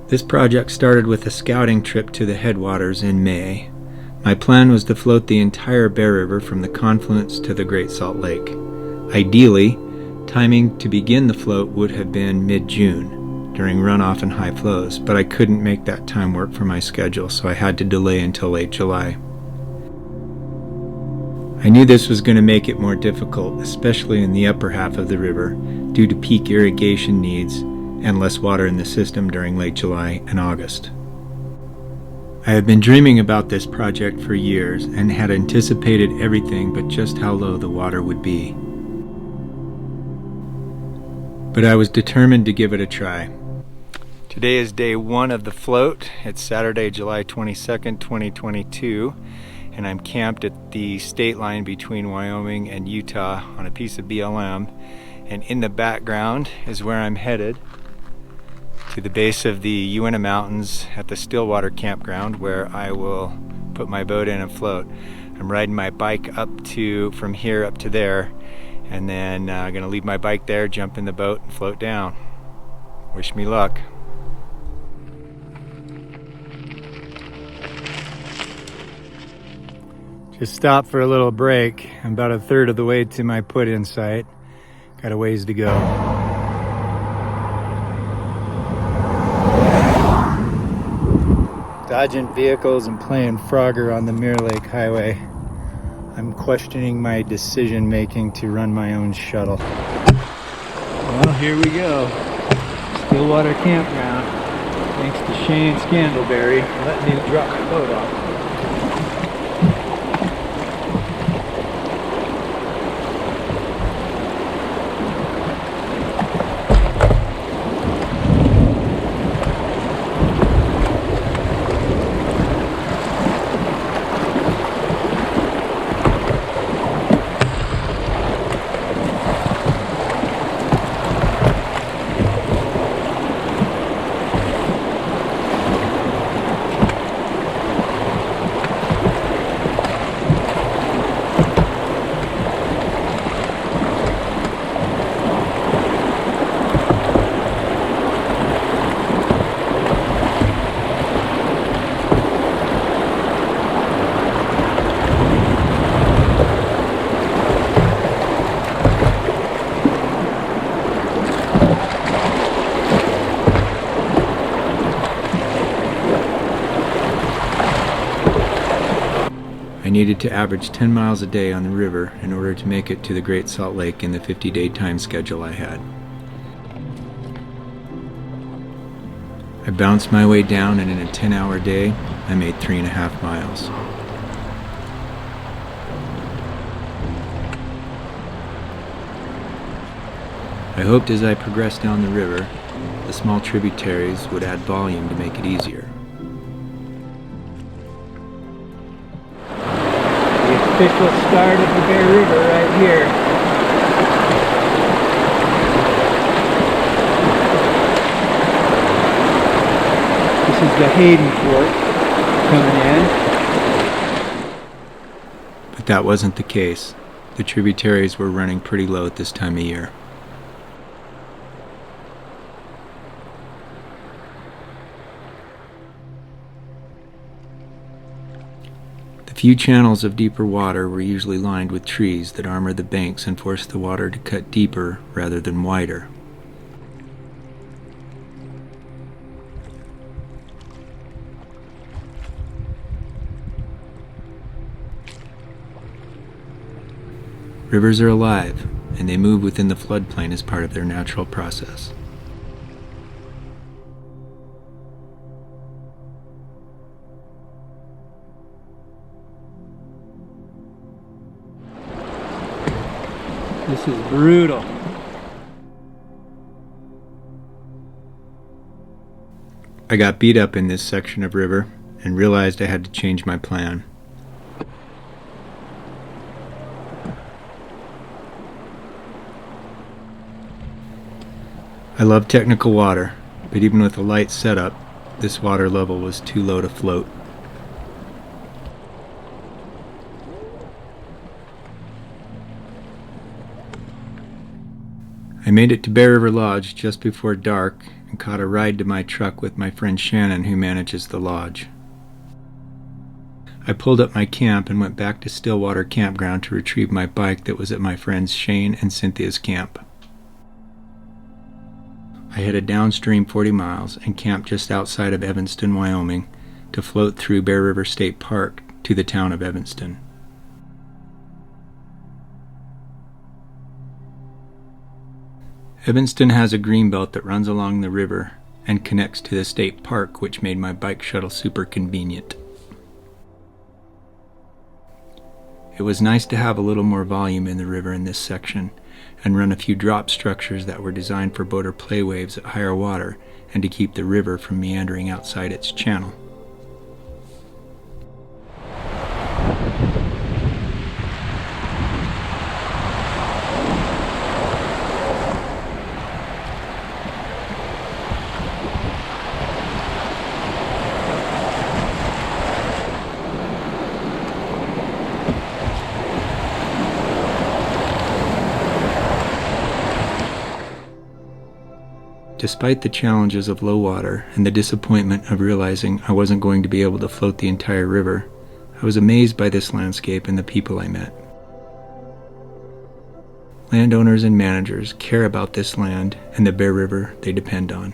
This project started with a scouting trip to the headwaters in May. My plan was to float the entire Bear River from the Confluence to the Great Salt Lake. Ideally, timing to begin the float would have been mid-June, during runoff and high flows, but I couldn't make that time work for my schedule, so I had to delay until late July. I knew this was going to make it more difficult, especially in the upper half of the river, due to peak irrigation needs and less water in the system during late July and August. I had been dreaming about this project for years and had anticipated everything but just how low the water would be. But I was determined to give it a try. Today is day one of the float. It's Saturday, July 22nd, 2022, and I'm camped at the state line between Wyoming and Utah on a piece of BLM, and in the background is where I'm headed, to the base of the Uinta Mountains at the Stillwater campground, where I will put my boat in and float. I'm riding my bike from here up to there, and then I'm going to leave my bike there, jump in the boat, and float down. Wish me luck. Just stopped for a little break. I'm about a third of the way to my put-in site. Got a ways to go. Dodging vehicles and playing Frogger on the Mirror Lake Highway. I'm questioning my decision making to run my own shuttle. Well, here we go. Stillwater Campground. Thanks to Shane Scandalberry letting me drop my boat off. I needed to average 10 miles a day on the river in order to make it to the Great Salt Lake in the 50-day time schedule I had. I bounced my way down, and in a 10-hour day, I made 3.5 miles. I hoped as I progressed down the river, the small tributaries would add volume to make it easier. Official start of the Bear River right here. This is the Hayden Fork coming in. But that wasn't the case. The tributaries were running pretty low at this time of year. The few channels of deeper water were usually lined with trees that armored the banks and forced the water to cut deeper rather than wider. Rivers are alive, and they move within the floodplain as part of their natural process. This is brutal. I got beat up in this section of river and realized I had to change my plan. I love technical water, but even with a light setup, this water level was too low to float. I made it to Bear River Lodge just before dark and caught a ride to my truck with my friend Shannon, who manages the lodge. I pulled up my camp and went back to Stillwater Campground to retrieve my bike that was at my friends Shane and Cynthia's camp. I headed downstream 40 miles and camped just outside of Evanston, Wyoming, to float through Bear River State Park to the town of Evanston. Evanston has a greenbelt that runs along the river and connects to the state park, which made my bike shuttle super convenient. It was nice to have a little more volume in the river in this section and run a few drop structures that were designed for boater play waves at higher water and to keep the river from meandering outside its channel. Despite the challenges of low water and the disappointment of realizing I wasn't going to be able to float the entire river, I was amazed by this landscape and the people I met. Landowners and managers care about this land and the Bear River they depend on.